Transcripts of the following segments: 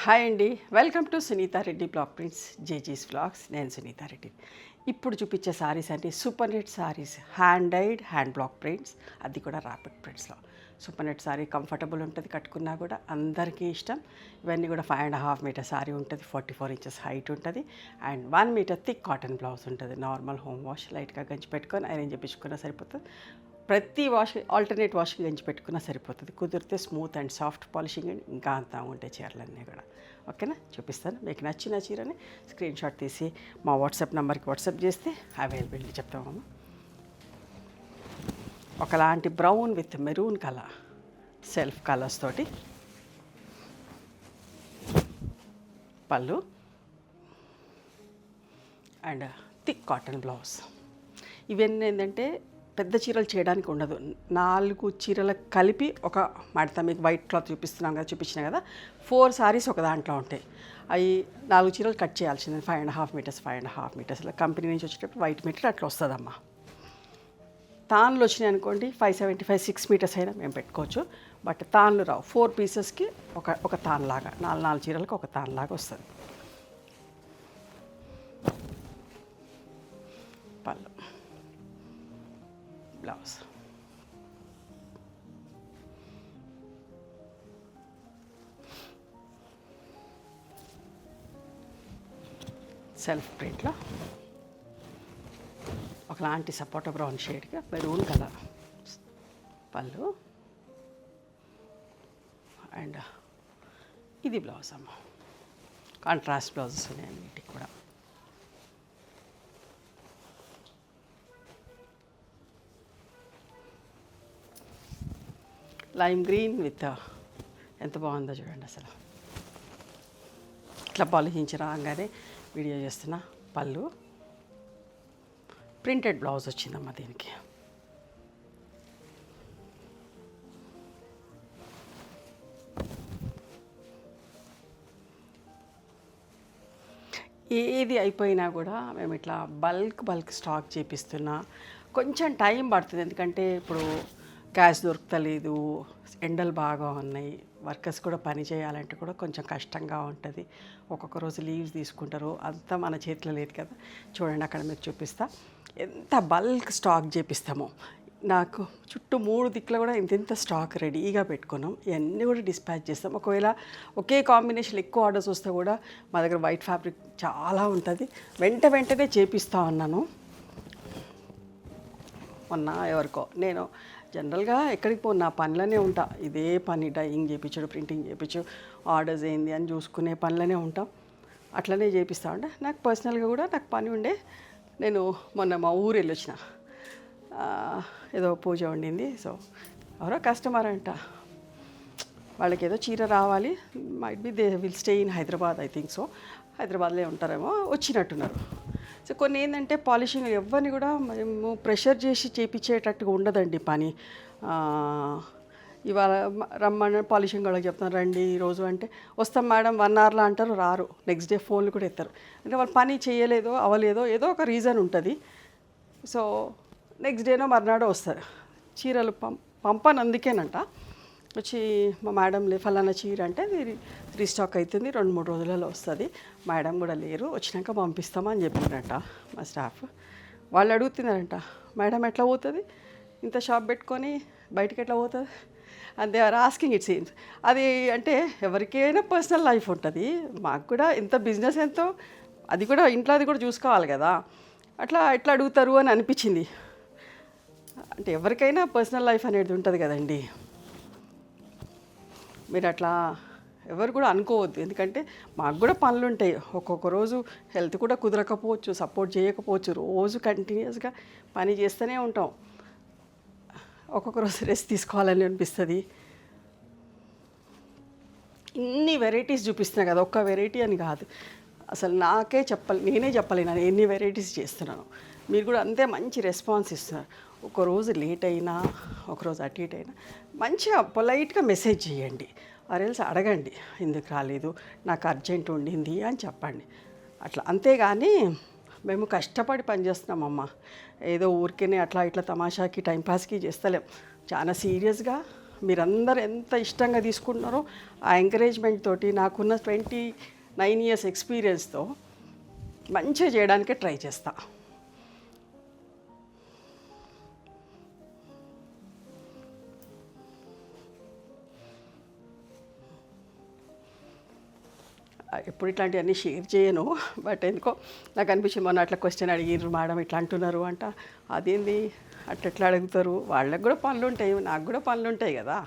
Hi అండి, welcome to Sunita Reddy block prints జేజీస్ blogs. నేను సునీతా రెడ్డి. ఇప్పుడు చూపించే సారీస్ అంటే super net saris, hand dyed hand block prints, అది కూడా ర్యాపిడ్ ప్రింట్స్లో. సూపర్ నెట్ సారీ కంఫర్టబుల్ ఉంటుంది, కట్టుకున్నా కూడా అందరికీ ఇష్టం. ఇవన్నీ కూడా 5.5 మీటర్ సారీ ఉంటుంది, 44 ఇంచెస్ హైట్ ఉంటుంది and 1 meter thick cotton blouse ఉంటుంది. నార్మల్ హోమ్ వాష్ లైట్గా గంచి పెట్టుకొని ఐరన్ చేయించుకున్నా సరిపోతుంది. ప్రతి వాష్ ఆల్టర్నేట్ వాష్కి గంచి పెట్టుకున్నా సరిపోతుంది. కుదిరితే smooth and soft polishing and ఇంకా అంతా ఉంటాయి చీరలన్నీ కూడా. ఓకేనా, చూపిస్తాను. మీకు నచ్చిన చీరని స్క్రీన్ షాట్ తీసి మా వాట్సాప్ నెంబర్కి వాట్సాప్ చేస్తే అవైలబిలిటీ చెప్తామమ్మా. ఒకలాంటి brown with maroon colour, self colours తోటి పళ్ళు అండ్ థిక్ కాటన్ బ్లౌజ్. ఇవన్నీ ఏంటంటే పెద్ద చీరలు చేయడానికి ఉండదు, 4 చీరలకు కలిపి ఒక మడత. మీకు వైట్ క్లాత్ చూపిస్తున్నాం కదా, చూపించిన కదా, 4 సారీస్ ఒక దాంట్లో ఉంటాయి. అవి 4 చీరలు కట్ చేయాల్సింది. 5.5 మీటర్స్ 5.5 మీటర్స్ కంపెనీ నుంచి వచ్చేటప్పుడు వైట్ మీటర్ అట్లా వస్తుందమ్మా. తాన్లు వచ్చినాయి అనుకోండి 575 6 మీటర్స్ అయినా మేము పెట్టుకోవచ్చు. బట్ తాన్లు రావు. 4 పీసెస్కి ఒక తాన్ లాగా, 4 చీరలకు ఒక తాన్ లాగా వస్తుంది. పళ్ళు, బ్లౌజ్. సెల్ఫ్ ప్రింట్లో ఒకలాంటి సపోటా బ్రౌన్ షేడ్గా మెరూన్ కలర్ పళ్ళు అండ్ ఇది బ్లౌజ్ అమ్మ. కాంట్రాస్ట్ బ్లౌజెస్ ఉన్నాయి అన్నిటికి కూడా. లైమ్ గ్రీన్ విత్ ఎంత బాగుందో చూడండి అసలు. ఇట్లా పాలిషించి రాగానే వీడియో చేస్తున్నా. పళ్ళు, ప్రింటెడ్ బ్లౌజ్ వచ్చిందమ్మా దీనికి. ఏది అయిపోయినా కూడా మేము ఇట్లా బల్క్ స్టాక్ చేపిస్తున్నా. కొంచెం టైం పడుతుంది, ఎందుకంటే ఇప్పుడు గ్యాస్ దొరకలేదు, ఎండలు బాగా ఉన్నాయి, వర్కర్స్ కూడా పని చేయాలంటే కూడా కొంచెం కష్టంగా ఉంటుంది. ఒక్కొక్క రోజు లీవ్స్ తీసుకుంటారు, అంతా మన చేతిలో లేదు కదా. చూడండి అక్కడ మీరు చూపిస్తా ఎంత బల్క్ స్టాక్ చేపిస్తామో. నాకు చుట్టూ 3 దిక్కులు కూడా ఇంత స్టాక్ రెడీగా పెట్టుకున్నాం. ఇవన్నీ కూడా డిస్పాచ్ చేస్తాం. ఒకవేళ ఒకే కాంబినేషన్ ఎక్కువ ఆర్డర్స్ వస్తే కూడా మా దగ్గర వైట్ ఫ్యాబ్రిక్ చాలా ఉంటుంది, వెంటనే చేపిస్తూ ఉన్నాను. మొన్న ఎవరికో, నేను జనరల్గా ఎక్కడికి పోను, నా పనిలోనే ఉంటా. ఇదే పని, డైయింగ్ చేయించడు, ప్రింటింగ్ చేయించు, ఆర్డర్స్ ఏంది అని చూసుకునే పనిలోనే ఉంటాం. అట్లనే చేపిస్తా ఉంటే నాకు పర్సనల్గా కూడా నాకు పని ఉండే. నేను మొన్న మా ఊరు వెళ్ళొచ్చిన, ఏదో పూజ ఉండింది. సో ఎవరో కస్టమర్ అంట, వాళ్ళకి ఏదో చీర రావాలి, might be they will stay in Hyderabad, I think so. హైదరాబాద్లో ఉంటారేమో, వచ్చినట్టున్నారు. సో కొన్ని ఏంటంటే పాలిషింగ్ ఎవరిని కూడా మేము ప్రెషర్ చేసి చేయించేటట్టుగా ఉండదండి పని. ఇవాళ రమ్మని పాలిషింగ్ వాళ్ళకి చెప్తాను, రండి ఈరోజు అంటే వస్తాం మేడం 1 అవర్లో అంటారు, రారు. నెక్స్ట్ డే ఫోన్లు కూడా ఎత్తారు. అంటే వాళ్ళు పని చేయలేదో అవలేదో ఏదో ఒక రీజన్ ఉంటుంది. సో నెక్స్ట్ డేనో మర్నాడో వస్తారు. చీరలు పంపను అందుకేనంట. వచ్చి మా మేడం ఫలానా చీర అంటే రీస్టాక్ అవుతుంది, 2-3 రోజులలో వస్తుంది, మేడం కూడా లేరు, వచ్చినాక పంపిస్తామని చెప్పినారంట మా స్టాఫ్. వాళ్ళు అడుగుతున్నారంట, మేడం ఎట్లా పోతుంది ఇంత షాప్ పెట్టుకొని, బయటకు ఎట్లా పోతుంది and they are asking it seems. అది అంటే ఎవరికైనా పర్సనల్ లైఫ్ ఉంటుంది, మాకు కూడా ఎంత బిజినెస్ ఎంతో అది కూడా ఇంట్లో అది కూడా చూసుకోవాలి కదా. అట్లా ఎట్లా అడుగుతారు అని అనిపించింది. అంటే ఎవరికైనా పర్సనల్ లైఫ్ అనేది ఉంటుంది కదండి. మీరు అట్లా ఎవరు కూడా అనుకోవద్దు, ఎందుకంటే మాకు కూడా పనులు ఉంటాయి. ఒక్కొక్క రోజు హెల్త్ కూడా కుదరకపోవచ్చు, సపోర్ట్ చేయకపోవచ్చు, రోజు కంటిన్యూస్గా పని చేస్తూనే ఉంటాం. ఒక్కొక్క రోజు రెస్ట్ తీసుకోవాలని అనిపిస్తుంది. ఇన్ని వెరైటీస్ చూపిస్తున్నా కదా, ఒక్క వెరైటీ అని కాదు, అసలు నేనే చెప్పలేను ఎన్ని వెరైటీస్ చేస్తున్నాను. మీరు కూడా అంతే మంచి రెస్పాన్స్ ఇస్తున్నారు. ఒకరోజు లేట్ అయినా, ఒకరోజు అటు ఇటు అయినా మంచిగా పొలైట్గా మెసేజ్ చేయండి, ఆర్ఎల్స్ అడగండి ఎందుకు రాలేదు, నాకు అర్జెంట్ ఉండింది అని చెప్పండి. అట్లా అంతేగాని మేము కష్టపడి పనిచేస్తున్నామమ్మా, ఏదో ఊరికేనే అట్లా ఇట్లా తమాషాకి టైంపాస్కి చేస్తలేం. చాలా సీరియస్గా మీరందరూ ఎంత ఇష్టంగా తీసుకుంటున్నారో ఆ ఎంకరేజ్మెంట్ తోటి నాకున్న 29 ఇయర్స్ ఎక్స్పీరియన్స్తో మంచిగా చేయడానికే ట్రై చేస్తా. ఎప్పుడు ఇట్లాంటివన్నీ షేర్ చేయను, బట్ ఎందుకో నాకు అనిపించింది. మొన్న అట్లా క్వశ్చన్ అడిగిర్రు, మేడం ఇట్లా అంటున్నారు అంట, అదేంది అట్లా ఎట్లా అడుగుతారు, వాళ్ళకి కూడా పనులు ఉంటాయి, నాకు కూడా పనులు ఉంటాయి కదా.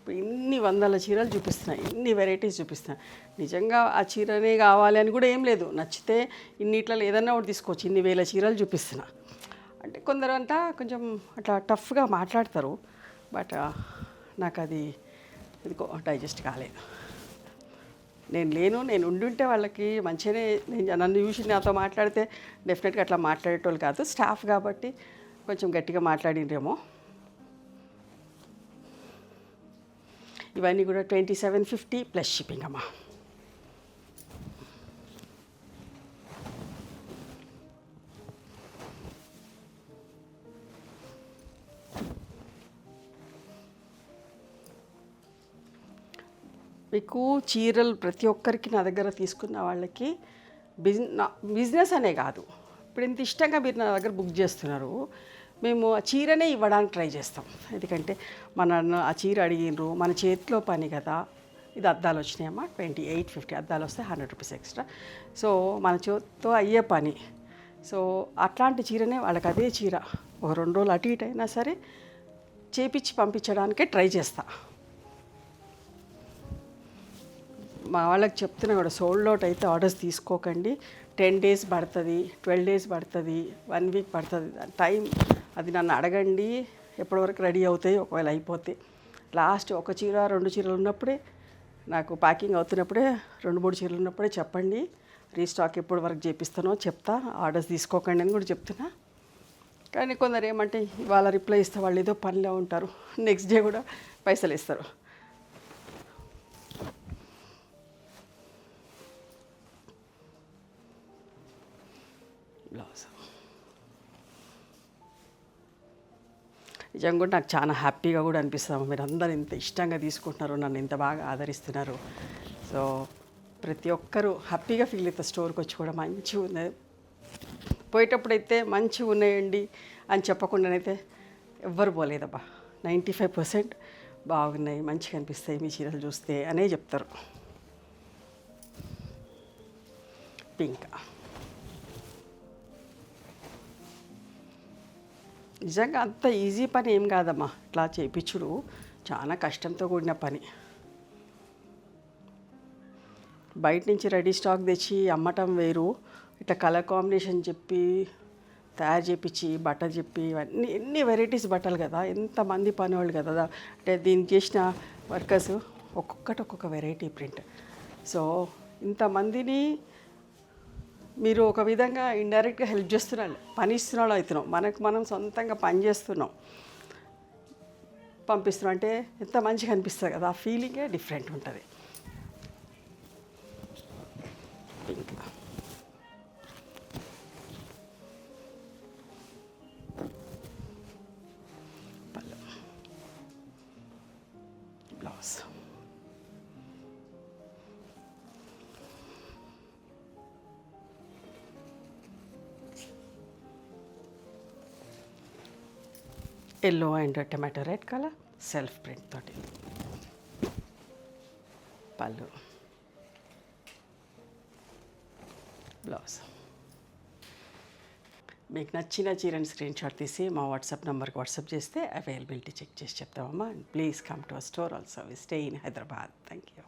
ఇప్పుడు ఇన్ని వందల చీరలు చూపిస్తున్నాయి, ఇన్ని వెరైటీస్ చూపిస్తున్నాయి. నిజంగా ఆ చీరనే కావాలి అని కూడా ఏం లేదు, నచ్చితే ఇన్నిట్లలో ఏదన్నా ఒకటి తీసుకోవచ్చు. ఇన్ని వేల చీరలు చూపిస్తున్నా అంటే కొందరు అంతా కొంచెం అట్లా టఫ్గా మాట్లాడతారు, బట్ నాకు అది ఇదిగో డైజెస్ట్ కాలేదు. నేను ఉండుంటే వాళ్ళకి మంచిగానే, నన్ను చూసి నాతో మాట్లాడితే డెఫినెట్గా అట్లా మాట్లాడేటోళ్ళు కాదు. స్టాఫ్ కాబట్టి కొంచెం గట్టిగా మాట్లాడినరేమో. ఇవన్నీ కూడా 2750 ప్లస్ షిప్పింగ్ అమ్మా. మీకు చీరలు ప్రతి ఒక్కరికి నా దగ్గర తీసుకున్న వాళ్ళకి బిజినెస్ అనే కాదు, ఇప్పుడు ఇంత ఇష్టంగా మీరు నా దగ్గర బుక్ చేస్తున్నారు, మేము ఆ చీరనే ఇవ్వడానికి ట్రై చేస్తాం. ఎందుకంటే ఆ చీర అడిగినరు, మన చేతిలో పని కదా. ఇది అద్దాలు వచ్చినాయమ్మా, 2850 అద్దాలు వస్తే 100 రూపీస్ ఎక్స్ట్రా. సో మన చేతితో అయ్యే పని. సో అట్లాంటి చీరనే వాళ్ళకి అదే చీర ఒక 2 రోజులు అటు ఇటు అయినా సరే చేపించి పంపించడానికే ట్రై చేస్తా. మా వాళ్ళకి చెప్తున్నా కూడా, సోల్డ్ అవుట్ అయితే ఆర్డర్స్ తీసుకోకండి. 10 days పడుతుంది, 12 days పడుతుంది, 1 week పడుతుంది టైం. అది నన్ను అడగండి ఎప్పటి వరకు రెడీ అవుతాయి. ఒకవేళ అయిపోతే లాస్ట్ ఒక చీర 2 చీరలు ఉన్నప్పుడే, నాకు ప్యాకింగ్ అవుతున్నప్పుడే 2-3 చీరలు ఉన్నప్పుడే చెప్పండి, రీస్టాక్ ఎప్పటి వరకు చేపిస్తానో చెప్తా. ఆర్డర్స్ తీసుకోకండి అని కూడా చెప్తున్నా. కానీ కొందరు ఏమంటే ఇవాళ రిప్లై ఇస్తే వాళ్ళు ఏదో పనిలో ఉంటారు, నెక్స్ట్ డే కూడా పైసలు ఇస్తారు. బ్లౌజ్ నిజంగా కూడా నాకు చాలా హ్యాపీగా కూడా అనిపిస్తాము. మీరు అందరూ ఇంత ఇష్టంగా తీసుకుంటున్నారు, నన్ను ఇంత బాగా ఆదరిస్తున్నారు. సో ప్రతి ఒక్కరూ హ్యాపీగా ఫీల్ అవుతారు. స్టోర్కి వచ్చి కూడా మంచిగా ఉన్నది, పోయేటప్పుడైతే మంచిగా ఉన్నాయండి అని చెప్పకుండానైతే ఎవ్వరు పోలేదబ్బా. 95% బాగున్నాయి, మంచిగా అనిపిస్తాయి మీ చీరలు చూస్తే అనే చెప్తారు. పింక్ నిజంగా అంత ఈజీ పని ఏం కాదమ్మా, ఇట్లా చేయించుడు చాలా కష్టంతో కూడిన పని. బయట నుంచి రెడీ స్టాక్ తెచ్చి అమ్మటం వేరు, ఇట్లా కలర్ కాంబినేషన్ చెప్పి తయారు చేయించి బట్టలు చెప్పి ఇవన్నీ ఎన్ని వెరైటీస్ బట్టలు కదా, ఎంతమంది పనివాళ్ళు కదా. అంటే దీనికి చేసిన వర్కర్స్ ఒక్కొక్క వెరైటీ ప్రింట్. సో ఇంతమందిని మీరు ఒక విధంగా ఇండైరెక్ట్గా హెల్ప్ చేస్తున్నాడు, పని ఇస్తున్నాడు అవుతున్నాం, మనం సొంతంగా పని చేస్తున్నాం, పంపిస్తున్నాం అంటే ఎంత మంచిగా అనిపిస్తుంది కదా. ఆ ఫీలింగే డిఫరెంట్ ఉంటుంది. పింక్ పళ్ళు, blouse yellow and tomato red colour self print తోటి పళ్ళు, బ్లౌజ్. మీకు నచ్చిన చీరని స్క్రీన్ షాట్ తీసి మా వాట్సాప్ నెంబర్కి వాట్సాప్ చేస్తే అవైలబిలిటీ చెక్ చేసి చెప్తామమ్మా. Please come to our store also. We stay in Hyderabad. Thank you.